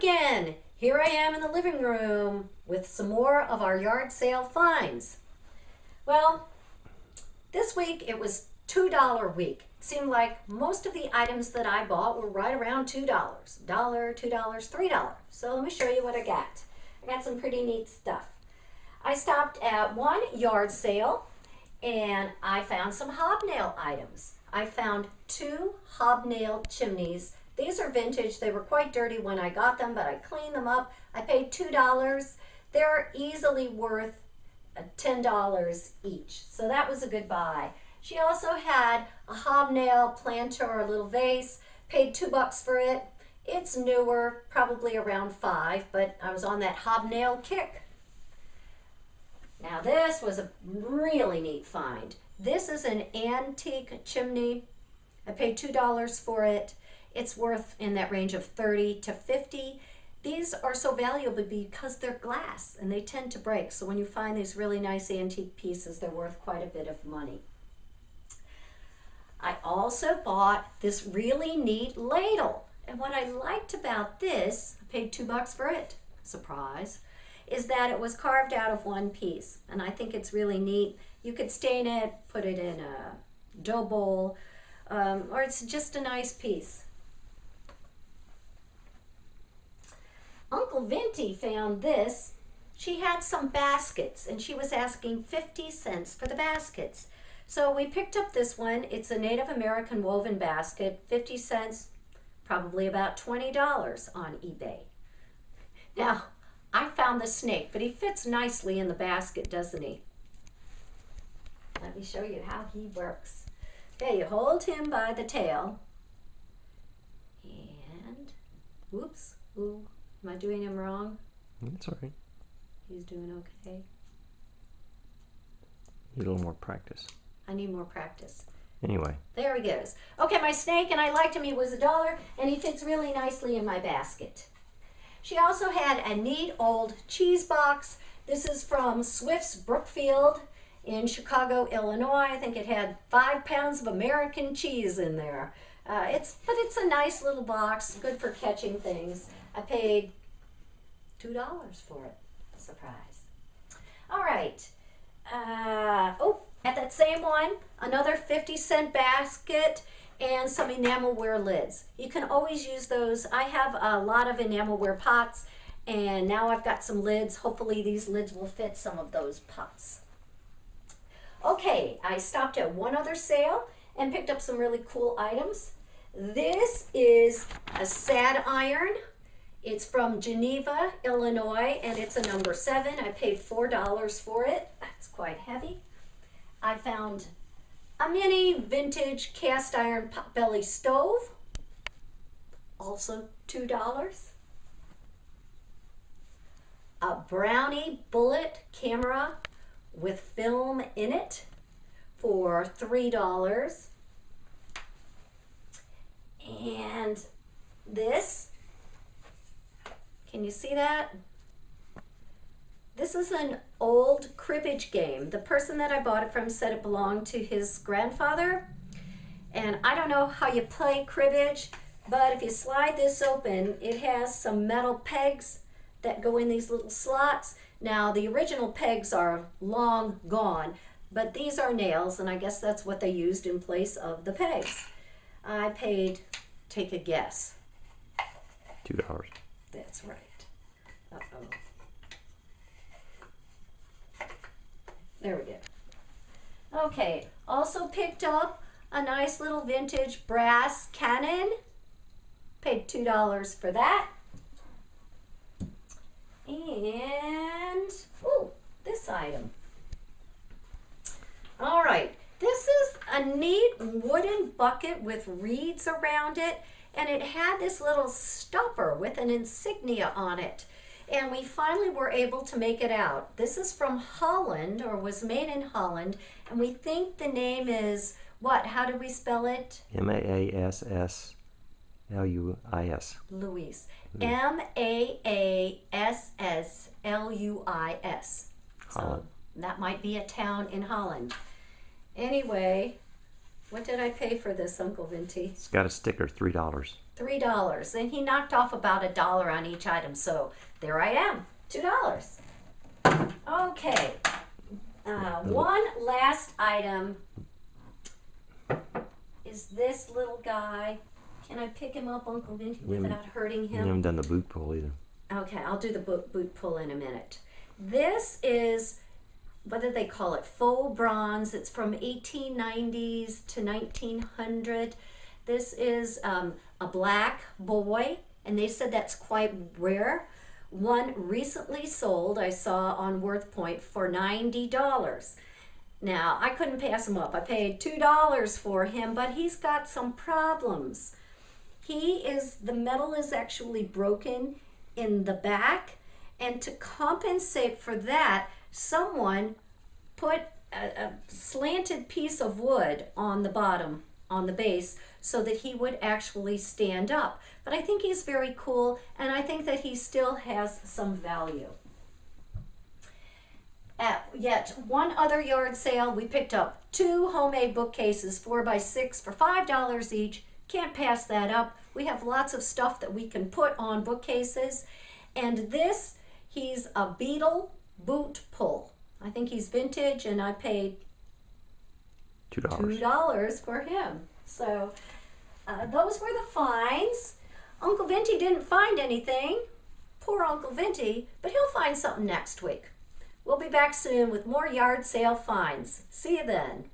again. Here I am in the living room with some more of our yard sale finds. Well, this week it was $2 week. It seemed like most of the items that I bought were right around $2. $1, $2, $3. So let me show you what I got. I got some pretty neat stuff. I stopped at one yard sale and I found some hobnail items. I found 2 hobnailed chimneys. These are vintage. They were quite dirty when I got them, but I cleaned them up. I paid $2. They're easily worth $10 each. So that was a good buy. She also had a hobnail planter or a little vase. Paid $2 for it. It's newer, probably around $5, but I was on that hobnail kick. Now this was a really neat find. This is an antique chimney. I paid $2 for it. It's worth in that range of $30 to $50. These are so valuable because they're glass and they tend to break. So when you find these really nice antique pieces, they're worth quite a bit of money. I also bought this really neat ladle. And what I liked about this, I paid $2 for it, surprise, is that it was carved out of one piece. And I think it's really neat. You could stain it, put it in a dough bowl, or it's just a nice piece. Uncle Vinty found this. She had some baskets and she was asking 50 cents for the baskets. So we picked up this one. It's a Native American woven basket, 50 cents, probably about $20 on eBay. Now, I found the snake, but he fits nicely in the basket, doesn't he? Let me show you how he works. Okay, you hold him by the tail. And, whoops, ooh, am I doing him wrong? It's all right. He's doing okay. Need a little more practice. I need more practice. Anyway. There he goes. Okay, my snake, and I liked him. He was $1, and he fits really nicely in my basket. She also had a neat old cheese box. This is from Swift's Brookfield in Chicago, Illinois. I think it had 5 pounds of American cheese in there. But it's a nice little box, good for catching things. I paid $2 for it. Surprise. All right. At that same one, another 50-cent basket and some enamelware lids. You can always use those. I have a lot of enamelware pots, and now I've got some lids. Hopefully these lids will fit some of those pots. Okay, I stopped at one other sale and picked up some really cool items. This is a sad iron. It's from Geneva, Illinois, and it's a number 7. I paid $4 for it. That's quite heavy. I found a mini vintage cast iron potbelly stove, also $2. A Brownie bullet camera with film in it for $3. And this, can you see that? This is an old cribbage game. The person that I bought it from said it belonged to his grandfather. And I don't know how you play cribbage, but if you slide this open, it has some metal pegs that go in these little slots. Now, the original pegs are long gone, but these are nails, and I guess that's what they used in place of the pegs. I paid, take a guess. $2. That's right. Uh-oh. There we go. Okay, also picked up a nice little vintage brass cannon. Paid $2 for that. And, ooh, this item. All right, this is a neat wooden bucket with reeds around it, and it had this little stopper with an insignia on it. And we finally were able to make it out. This is from Holland, or was made in Holland, and we think the name is, what? How do we spell it? Maasslluis. Luis. Maasslluis. So Holland. that might be a town in Holland. Anyway, What did I pay for this, Uncle Vinty? It's got a sticker, $3. $3. And he knocked off about $1 on each item. So there I am, $2. Okay. One last item is this little guy. Can I pick him up, Uncle Vinty, without hurting You him? haven't done the boot pull either. Okay, I'll do the boot pull in a minute. This is, what do they call it? Faux bronze. It's from 1890s to 1900. This is a black boy, and they said that's quite rare. One recently sold, I saw on WorthPoint, for $90. Now, I couldn't pass him up. I paid $2 for him, but he's got some problems. The metal is actually broken in the back, and to compensate for that, someone put a slanted piece of wood on the bottom, on the base, so that he would actually stand up. But I think he's very cool, and I think that he still has some value. At yet one other yard sale, we picked up 2 homemade bookcases, 4x6 for $5 each. Can't pass that up. We have lots of stuff that we can put on bookcases. And this, he's a beetle boot pull. I think he's vintage, and I paid $2 for him. So those were the finds. Uncle Vinty didn't find anything. Poor Uncle Vinty, but he'll find something next week. We'll be back soon with more yard sale finds. See you then.